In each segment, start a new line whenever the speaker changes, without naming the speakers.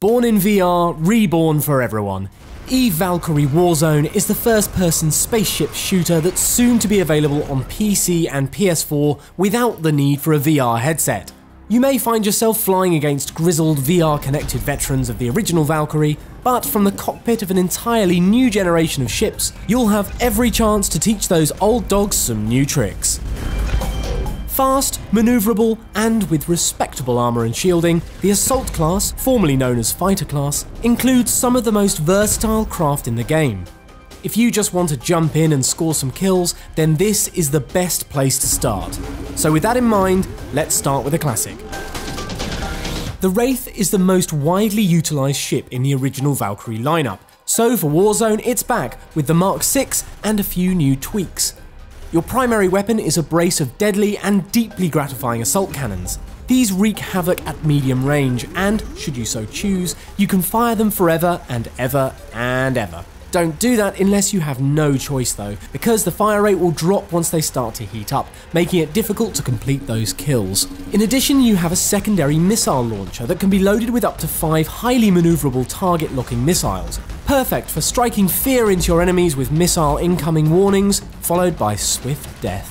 Born in VR, reborn for everyone. Eve Valkyrie Warzone is the first-person spaceship shooter that's soon to be available on PC and PS4 without the need for a VR headset. You may find yourself flying against grizzled VR-connected veterans of the original Valkyrie, but from the cockpit of an entirely new generation of ships, you'll have every chance to teach those old dogs some new tricks. Fast, manoeuvrable, and with respectable armour and shielding, the Assault class, formerly known as Fighter class, includes some of the most versatile craft in the game. If you just want to jump in and score some kills, then this is the best place to start. So with that in mind, let's start with a classic. The Wraith is the most widely utilised ship in the original Valkyrie lineup, so for Warzone it's back with the Mark VI and a few new tweaks. Your primary weapon is a brace of deadly and deeply gratifying assault cannons. These wreak havoc at medium range and, should you so choose, you can fire them forever and ever and ever. Don't do that unless you have no choice though, because the fire rate will drop once they start to heat up, making it difficult to complete those kills. In addition, you have a secondary missile launcher that can be loaded with up to 5 highly manoeuvrable target-locking missiles, perfect for striking fear into your enemies with missile incoming warnings, followed by swift death.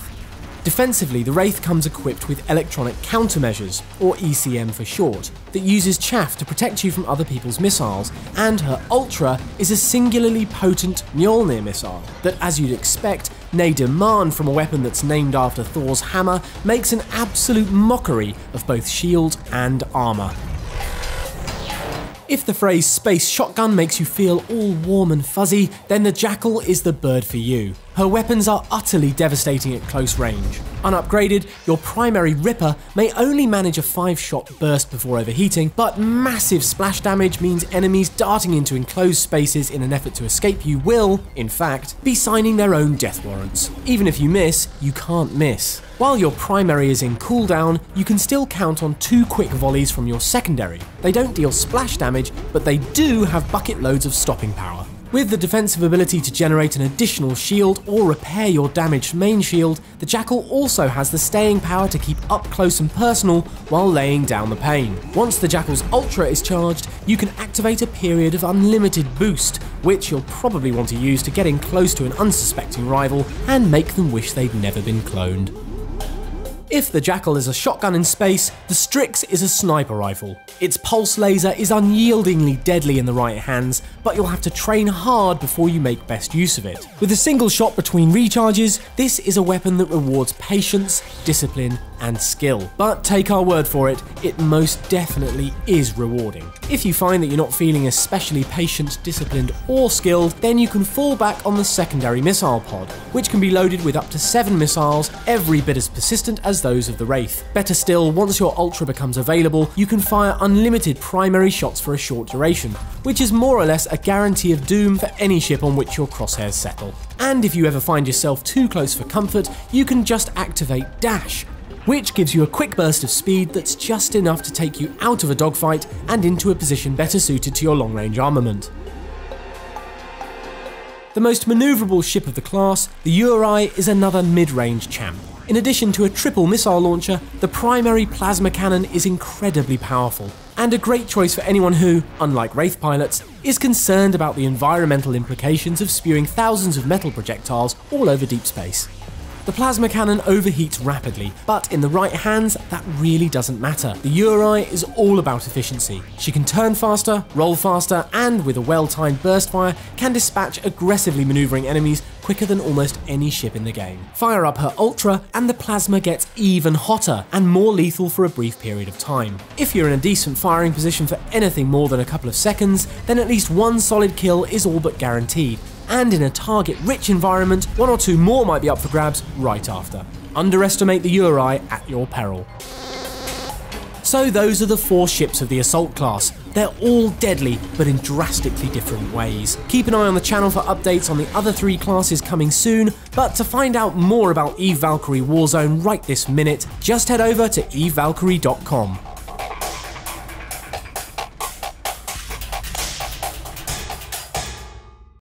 Defensively, the Wraith comes equipped with electronic countermeasures, or ECM for short, that uses chaff to protect you from other people's missiles, and her Ultra is a singularly potent Mjolnir missile that, as you'd expect, ne demand from a weapon that's named after Thor's hammer, makes an absolute mockery of both shield and armour. If the phrase space shotgun makes you feel all warm and fuzzy, then the Jackal is the bird for you. Her weapons are utterly devastating at close range. Unupgraded, your primary Ripper may only manage a 5-shot burst before overheating, but massive splash damage means enemies darting into enclosed spaces in an effort to escape you will, in fact, be signing their own death warrants. Even if you miss, you can't miss. While your primary is in cooldown, you can still count on 2 quick volleys from your secondary. They don't deal splash damage, but they do have bucket loads of stopping power. With the defensive ability to generate an additional shield or repair your damaged main shield, the Jackal also has the staying power to keep up close and personal while laying down the pain. Once the Jackal's Ultra is charged, you can activate a period of unlimited boost, which you'll probably want to use to get in close to an unsuspecting rival and make them wish they'd never been cloned. If the Jackal is a shotgun in space, the Strix is a sniper rifle. Its pulse laser is unyieldingly deadly in the right hands, but you'll have to train hard before you make best use of it. With a single shot between recharges, this is a weapon that rewards patience, discipline, and skill. But take our word for it, it most definitely is rewarding. If you find that you're not feeling especially patient, disciplined, or skilled, then you can fall back on the secondary missile pod, which can be loaded with up to 7 missiles, every bit as persistent as those of the Wraith. Better still, once your Ultra becomes available, you can fire unlimited primary shots for a short duration, which is more or less a guarantee of doom for any ship on which your crosshairs settle. And if you ever find yourself too close for comfort, you can just activate Dash, which gives you a quick burst of speed that's just enough to take you out of a dogfight and into a position better suited to your long-range armament. The most manoeuvrable ship of the class, the Uri is another mid-range champ. In addition to a triple missile launcher, the primary plasma cannon is incredibly powerful, and a great choice for anyone who, unlike Wraith pilots, is concerned about the environmental implications of spewing thousands of metal projectiles all over deep space. The plasma cannon overheats rapidly, but in the right hands, that really doesn't matter. The Uri is all about efficiency. She can turn faster, roll faster, and with a well-timed burst fire, can dispatch aggressively maneuvering enemies quicker than almost any ship in the game. Fire up her Ultra, and the plasma gets even hotter and more lethal for a brief period of time. If you're in a decent firing position for anything more than a couple of seconds, then at least 1 solid kill is all but guaranteed. And in a target-rich environment, 1 or 2 more might be up for grabs right after. Underestimate the Uri at your peril. So those are the 4 ships of the Assault class. They're all deadly, but in drastically different ways. Keep an eye on the channel for updates on the other 3 classes coming soon, but to find out more about Eve Valkyrie Warzone right this minute, just head over to evevalkyrie.com.